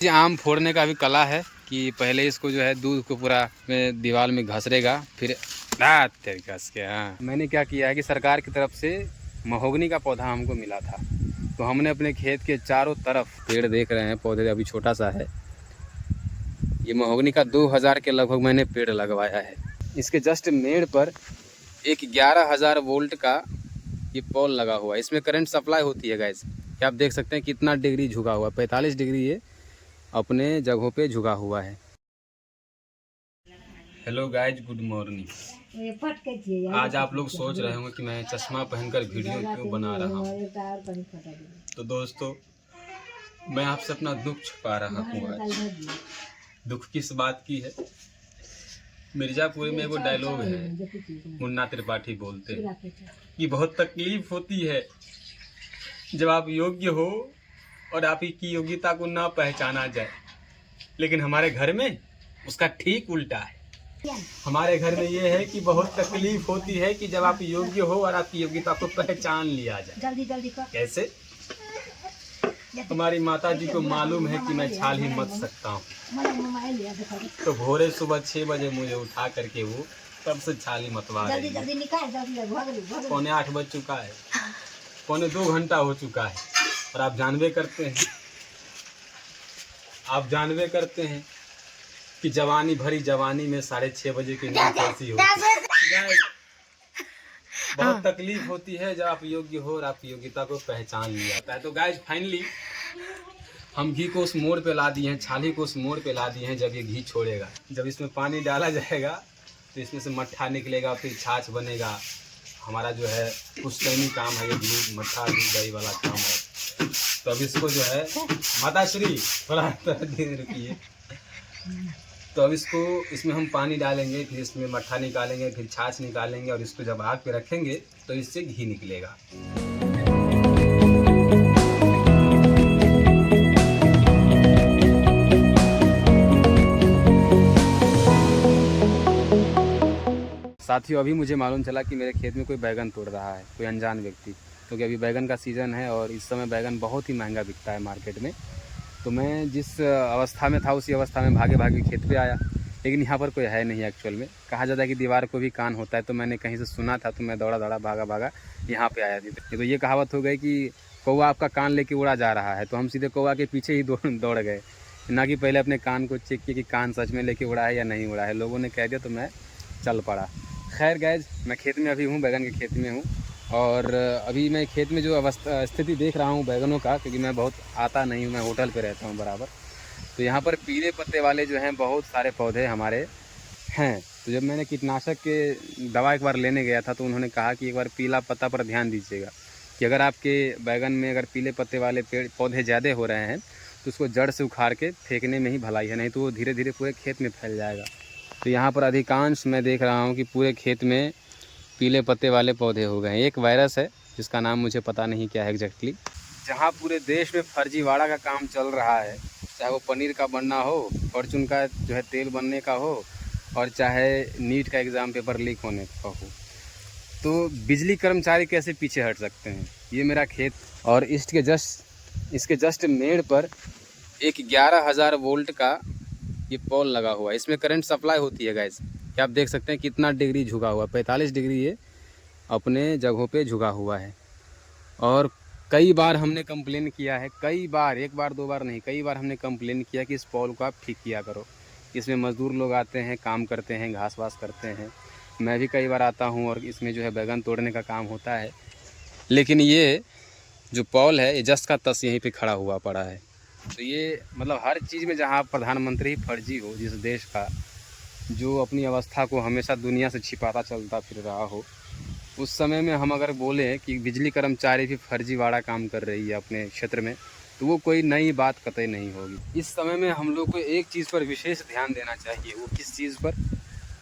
आम फोड़ने का भी कला है कि पहले इसको जो है दूध को पूरा में दीवार में घसरेगा, फिर घस के। हाँ, मैंने क्या किया है कि सरकार की तरफ से महोगनी का पौधा हमको मिला था, तो हमने अपने खेत के चारों तरफ पेड़ देख रहे हैं, पौधे अभी छोटा सा है। ये महोगनी का 2000 के लगभग मैंने पेड़ लगवाया है। इसके जस्ट मेड़ पर एक 11,000 वोल्ट का ये पोल लगा हुआ है। इसमें करंट सप्लाई होती है गाइस। क्या आप देख सकते हैं कितना डिग्री झुका हुआ है, 45 डिग्री ये अपने जगहों पे झुका हुआ है। Hello guys, good morning. आज आप लोग सोच रहे होंगे कि मैं चश्मा पहनकर वीडियो क्यों बना रहा हूँ। तो दोस्तों, मैं आपसे अपना दुख छुपा रहा हूँ। आज दुख किस बात की है? मिर्जापुर में वो डायलॉग है, मुन्ना त्रिपाठी बोलते हैं कि बहुत तकलीफ होती है जब आप योग्य हो और आपकी योग्यता को ना पहचाना जाए। लेकिन हमारे घर में उसका ठीक उल्टा है। हमारे घर में ये है कि बहुत तकलीफ होती है कि जब आप योग्य हो और आपकी योग्यता को पहचान लिया जाए। जल्दी जल्दी कर। कैसे? हमारी माता जी को मालूम है कि मैं छाल ही मत सकता हूँ, तो भोरे सुबह 6 बजे मुझे उठा करके वो तब से छाल ही मतवा रही है। पौने 8 बज चुका है, पौने 2 घंटा हो चुका है। और आप जानवे करते हैं कि जवानी भरी जवानी में 6:30 बजे की नींद कैसी होती है। बहुत तकलीफ होती है जब आप योग्य हो और आपकी योग्यता को पहचान लिया जाता है। तो गाइज फाइनली हम घी को उस मोड़ पे ला दिए हैं, छाली को उस मोड़ पे ला दिए हैं। जब ये घी छोड़ेगा, जब इसमें पानी डाला जाएगा तो इसमें से मट्ठा निकलेगा, फिर छाछ बनेगा। हमारा जो है पुश्तैनी काम है, ये दूध मट्ठा दूध दही वाला काम है। तो अब इसको जो है माता श्री थोड़ा दिन रुकिए। तो अब इसमें हम पानी डालेंगे, फिर इसमें मट्ठा निकालेंगे, फिर छाछ निकालेंगे और इसको जब आग पे रखेंगे तो इससे घी निकलेगा। साथियों, अभी मुझे मालूम चला कि मेरे खेत में कोई बैगन तोड़ रहा है, कोई अनजान व्यक्ति। क्योंकि अभी बैगन का सीज़न है और इस समय बैगन बहुत ही महंगा बिकता है मार्केट में। तो मैं जिस अवस्था में था उसी अवस्था में भागे भागे खेत पे आया, लेकिन यहाँ पर कोई है नहीं। एक्चुअल में कहा जाता है कि दीवार को भी कान होता है, तो मैंने कहीं से सुना था, तो मैं दौड़ा भागा यहाँ पे आया थी। तो ये कहावत हो गई कि कौवा आपका कान लेके उड़ा जा रहा है, तो हम सीधे कौवा के पीछे ही दौड़ गए, ना कि पहले अपने कान को चेक किए कि कान सच में लेके उड़ा है या नहीं उड़ा है। लोगों ने कह दिया तो मैं चल पड़ा। खैर गाइज, मैं खेत में अभी हूँ, बैगन के खेत में हूँ। और अभी मैं खेत में जो स्थिति देख रहा हूँ बैगनों का, क्योंकि मैं बहुत आता नहीं हूँ, मैं होटल पे रहता हूँ बराबर। तो यहाँ पर पीले पत्ते वाले जो हैं बहुत सारे पौधे हमारे हैं। तो जब मैंने कीटनाशक के दवा एक बार लेने गया था, तो उन्होंने कहा कि एक बार पीला पत्ता पर ध्यान दीजिएगा कि अगर आपके बैगन में अगर पीले पत्ते वाले पौधे ज़्यादा हो रहे हैं तो उसको जड़ से उखाड़ के फेंकने में ही भलाई है, नहीं तो वो धीरे धीरे पूरे खेत में फैल जाएगा। तो यहाँ पर अधिकांश मैं देख रहा हूँ कि पूरे खेत में पीले पत्ते वाले पौधे हो गए हैं। एक वायरस है जिसका नाम मुझे पता नहीं क्या है एग्जैक्टली। जहाँ पूरे देश में फर्जीवाड़ा का काम चल रहा है, चाहे वो पनीर का बनना हो, फॉर्चून का जो है तेल बनने का हो, और चाहे नीट का एग्ज़ाम पेपर लीक होने का हो, तो बिजली कर्मचारी कैसे पीछे हट सकते हैं। ये मेरा खेत और इसके जस्ट मेड़ पर एक 11,000 वोल्ट का ये पोल लगा हुआ है। इसमें करंट सप्लाई होती है गाइस। क्या आप देख सकते हैं कितना डिग्री झुका हुआ है, 45 डिग्री ये अपने जगहों पे झुका हुआ है। और कई बार हमने कंप्लेन किया है, कई बार, एक बार दो बार नहीं, कई बार हमने कंप्लेन किया कि इस पोल को आप ठीक किया करो। इसमें मज़दूर लोग आते हैं, काम करते हैं, घास वास करते हैं। मैं भी कई बार आता हूँ और इसमें जो है बैगन तोड़ने का काम होता है। लेकिन ये जो पोल है ये जस्ट का तस यहीं पे खड़ा हुआ पड़ा है। तो ये मतलब हर चीज़ में जहाँ प्रधानमंत्री फर्जी हो, जिस देश का जो अपनी अवस्था को हमेशा दुनिया से छिपाता चलता फिर रहा हो, उस समय में हम अगर बोलें कि बिजली कर्मचारी भी फर्जीवाड़ा काम कर रही है अपने क्षेत्र में, तो वो कोई नई बात कतई नहीं होगी। इस समय में हम लोग को एक चीज़ पर विशेष ध्यान देना चाहिए। वो किस चीज़ पर?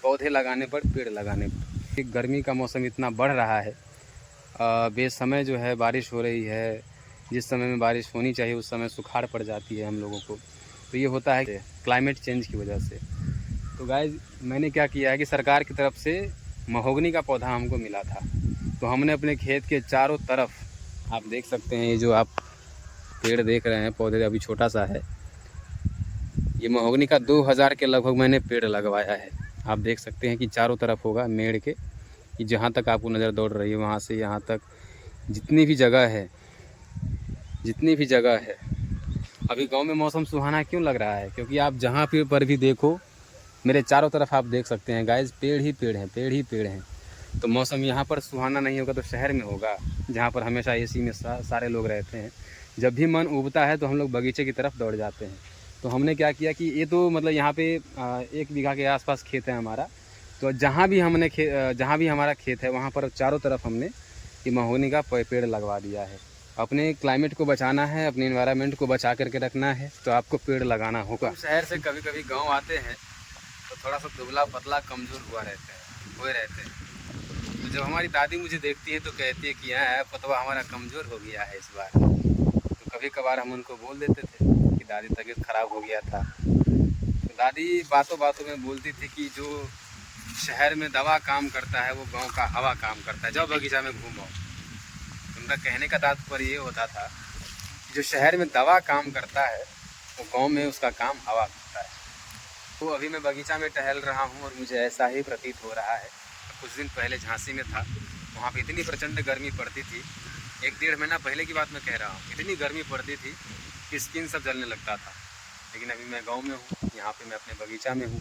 पौधे लगाने पर, पेड़ लगाने पर। गर्मी का मौसम इतना बढ़ रहा है, बेसमय जो है बारिश हो रही है। जिस समय में बारिश होनी चाहिए उस समय सुखाड़ पड़ जाती है हम लोगों को। तो ये होता है क्लाइमेट चेंज की वजह से। तो गाइज, मैंने क्या किया है कि सरकार की तरफ से महोगनी का पौधा हमको मिला था, तो हमने अपने खेत के चारों तरफ, आप देख सकते हैं ये जो आप पेड़ देख रहे हैं, पौधे अभी छोटा सा है, ये महोगनी का 2000 के लगभग मैंने पेड़ लगवाया है। आप देख सकते हैं कि चारों तरफ होगा मेड़ के, कि जहाँ तक आपको नज़र दौड़ रही है वहाँ से यहाँ तक जितनी भी जगह है, जितनी भी जगह है। अभी गांव में मौसम सुहाना क्यों लग रहा है? क्योंकि आप जहाँ पर भी देखो, मेरे चारों तरफ आप देख सकते हैं गाइस, पेड़ ही पेड़ हैं, पेड़ ही पेड़ हैं। तो मौसम यहाँ पर सुहाना नहीं होगा तो शहर में होगा, जहाँ पर हमेशा एसी में सारे लोग रहते हैं। जब भी मन उबता है तो हम लोग बगीचे की तरफ दौड़ जाते हैं। तो हमने क्या किया कि ये तो मतलब यहाँ पे 1 बीघा के आसपास खेत है हमारा। तो जहाँ भी हमारा खेत है वहाँ पर चारों तरफ हमने ये महोगनी का पेड़ लगवा दिया है। अपने क्लाइमेट को बचाना है, अपने इन्वायरमेंट को बचा करके रखना है, तो आपको पेड़ लगाना होगा। शहर से कभी कभी गाँव आते हैं तो थोड़ा सा दुबला पतला कमज़ोर हुए रहते हैं। तो जब हमारी दादी मुझे देखती है तो कहती है कि यहाँ पतवा हमारा कमज़ोर हो गया है इस बार। तो कभी कभार हम उनको बोल देते थे कि दादी तबीयत ख़राब हो गया था। तो दादी बातों बातों में बोलती थी कि जो शहर में दवा काम करता है वो गांव का हवा काम करता है, जाओ बगीचा में घूमो। उनका कहने का तात्पर्य ये होता था कि जो शहर में दवा काम करता है वो गाँव में उसका काम हवा करता है। तो अभी मैं बगीचा में टहल रहा हूँ और मुझे ऐसा ही प्रतीत हो रहा है। कुछ दिन पहले झांसी में था, वहाँ पे इतनी प्रचंड गर्मी पड़ती थी, 1-1.5 महीना पहले की बात मैं कह रहा हूँ, इतनी गर्मी पड़ती थी कि स्किन सब जलने लगता था। लेकिन अभी मैं गांव में हूँ, यहाँ पे मैं अपने बगीचा में हूँ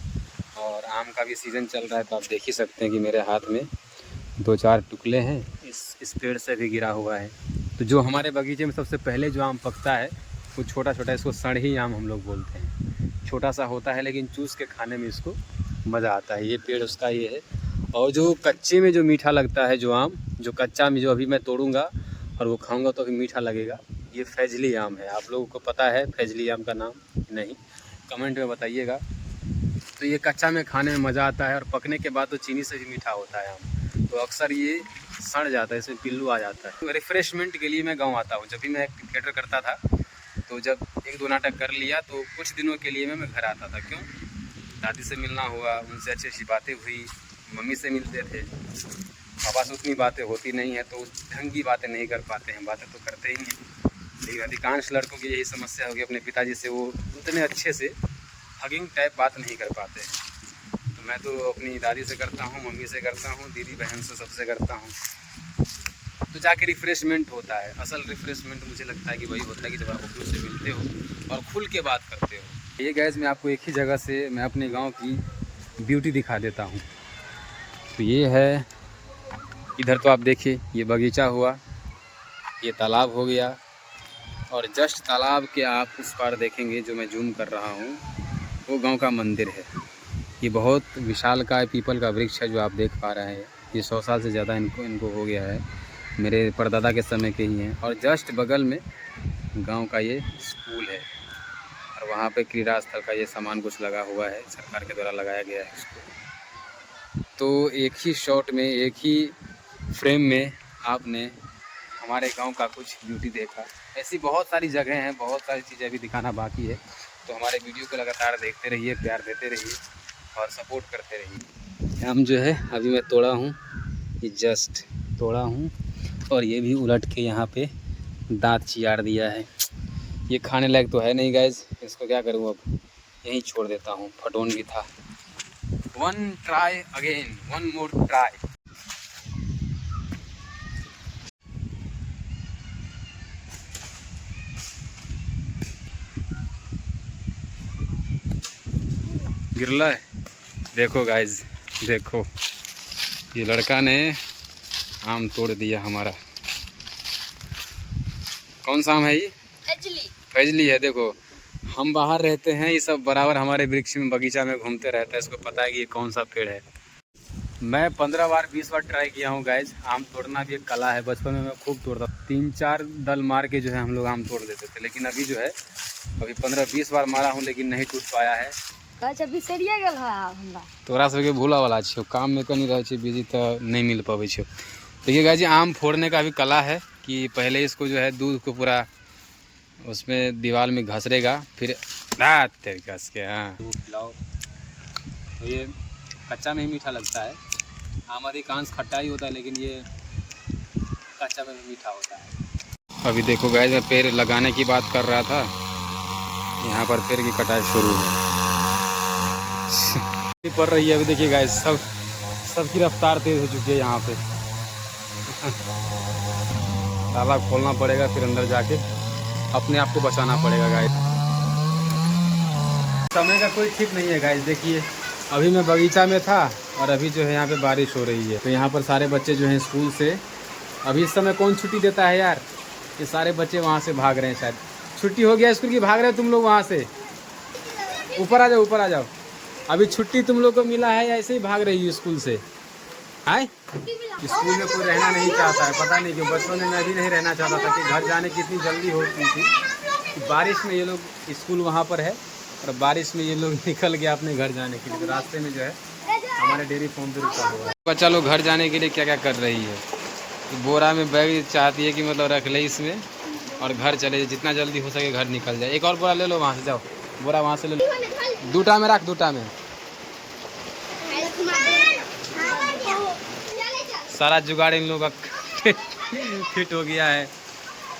और आम का भी सीज़न चल रहा है। तो आप देख ही सकते हैं कि मेरे हाथ में 2-4 टुकड़े हैं, इस पेड़ से भी गिरा हुआ है। तो जो हमारे बगीचे में सबसे पहले जो आम पकता है वो छोटा छोटा, इसको सड़ही आम हम लोग बोलते हैं। छोटा सा होता है लेकिन चूस के खाने में इसको मज़ा आता है। ये पेड़ उसका ये है। और जो कच्चे में जो मीठा लगता है, जो आम जो कच्चा में जो अभी मैं तोड़ूंगा और वो खाऊंगा तो अभी मीठा लगेगा, ये फैजली आम है। आप लोगों को पता है फैजली आम का नाम? नहीं, कमेंट में बताइएगा। तो ये कच्चा में खाने में मज़ा आता है और पकने के बाद तो चीनी से भी मीठा होता है आम। तो अक्सर ये सड़ जाता है, इसमें पिल्लू आ जाता है। तो रिफ़्रेशमेंट के लिए मैं गाँव आता हूँ। जब भी मैं थिएटर करता था तो जब 1-2 नाटक कर लिया तो कुछ दिनों के लिए मैं घर आता था। क्यों? दादी से मिलना हुआ, उनसे अच्छी अच्छी बातें हुई, मम्मी से मिलते थे। पापा से उतनी बातें होती नहीं है तो उस ढंग की बातें नहीं कर पाते हैं, बातें तो करते ही हैं। लेकिन अधिकांश लड़कों की यही समस्या होगी, अपने पिताजी से वो उतने अच्छे से हगिंग टाइप बात नहीं कर पाते हैं। तो मैं तो अपनी दादी से करता हूँ, मम्मी से करता हूँ, दीदी बहन से सबसे करता हूँ। तो जाके रिफ़्रेशमेंट होता है। असल रिफ़्रेशमेंट मुझे लगता है कि वही होता है कि जब आप अपनों से मिलते हो और खुल के बात करते हो। ये गाइस मैं आपको एक ही जगह से मैं अपने गांव की ब्यूटी दिखा देता हूँ। तो ये है, इधर तो आप देखिए ये बगीचा हुआ, ये तालाब हो गया और जस्ट तालाब के आप उस पार देखेंगे जो मैं जूम कर रहा हूँ, वो गांव का मंदिर है। ये बहुत विशालकाय पीपल का वृक्ष है जो आप देख पा रहे हैं। ये 100 साल से ज़्यादा इनको हो गया है, मेरे परदादा के समय के ही हैं। और जस्ट बगल में गांव का ये स्कूल है और वहाँ पे क्रीड़ा स्थल का ये सामान कुछ लगा हुआ है, सरकार के द्वारा लगाया गया है इसको। तो एक ही शॉट में, एक ही फ्रेम में आपने हमारे गांव का कुछ ब्यूटी देखा। ऐसी बहुत सारी जगह हैं, बहुत सारी चीज़ें अभी दिखाना बाकी है। तो हमारे वीडियो को लगातार देखते रहिए, प्यार देते रहिए और सपोर्ट करते रहिए। आम जो है अभी मैं तोड़ा हूँ, ये जस्ट तोड़ा हूँ और ये भी उलट के यहाँ पे दांत चियार दिया है। ये खाने लायक तो है नहीं गाइज, इसको क्या करूँ अब, यहीं छोड़ देता हूँ। फटोन भी था। One try again, one more try. गिरला है, देखो गाइज, देखो ये लड़का ने आम तोड़ दिया हमारा। कौन सा आम है ये? फैजली है। देखो हम बाहर रहते हैं, ये सब बराबर हमारे वृक्ष में बगीचा में घूमते रहता है, इसको पता है कि ये कौन सा पेड़ है। मैं 15 बार 20 बार ट्राई किया हूँ गाइज। आम तोड़ना भी एक कला है। बचपन में मैं खूब तोड़ता, 3-4 दल मार के जो है हम लोग आम तोड़ देते थे। लेकिन अभी जो है अभी 15-20 बार मारा हूँ लेकिन नहीं टूट पाया है। तोरा सबके भूला वाला छो, काम में कहीं रहे छे बिजी तो नहीं मिल पावे छो। देखिए गाइज, आम फोड़ने का भी कला है कि पहले इसको जो है दूध को पूरा उसमें दीवार में घसरेगा, फिर घस के दूध पिलाओ। तो ये कच्चा में ही मीठा लगता है। आम अधिकांश खट्टा ही होता है लेकिन ये कच्चा में भी मीठा होता है। अभी देखो गाइस, मैं पेड़ लगाने की बात कर रहा था, यहाँ पर पेड़ की कटाई शुरू है। पड़ रही है अभी, देखिए गाइस, सबकी रफ्तार तेज हो चुकी है यहाँ पे। ताला खोलना पड़ेगा, फिर अंदर जाके अपने आप को बचाना पड़ेगा गाइस। समय का कोई ठीक नहीं है गाइस। देखिए अभी मैं बगीचा में था और अभी जो है यहाँ पे बारिश हो रही है। तो यहाँ पर सारे बच्चे जो हैं स्कूल से, अभी इस समय कौन छुट्टी देता है यार? ये सारे बच्चे वहाँ से भाग रहे हैं, शायद छुट्टी हो गया स्कूल की, भाग रहे हो तुम लोग वहाँ से। ऊपर आ जाओ, ऊपर आ जाओ। अभी छुट्टी तुम लोग को मिला है या ऐसे ही भाग रही है स्कूल से? है स्कूल में कोई रहना नहीं चाहता है, पता नहीं क्यों। बचपन में मैं भी नहीं रहना चाहता था कि घर जाने की इतनी जल्दी होती थी कि बारिश में ये लोग, स्कूल वहाँ पर है और बारिश में ये लोग निकल गया अपने घर जाने के लिए। तो रास्ते में जो है हमारे डेयरी फार्म पे रुका हुआ है। बच्चा लोग घर जाने के लिए क्या क्या कर रही है, तो बोरा में बैग चाहती है कि मतलब रख ले इसमें और घर चले, जितना जल्दी हो सके घर निकल जाए। एक और बोरा ले लो वहाँ से, जाओ बोरा वहाँ से ले लो, दूटा में रख, दूटा में। सारा जुगाड़ इन लोगों का फिट हो गया है।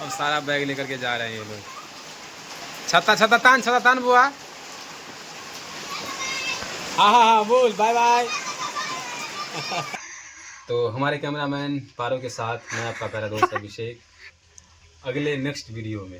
अब सारा बैग लेकर के जा रहे हैं ये लोग। छत्ता तान बुआ। हाँ बोल बाय बाय। तो हमारे कैमरामैन पारो के साथ मैं आपका प्यारा दोस्त अभिषेक, अगले नेक्स्ट वीडियो में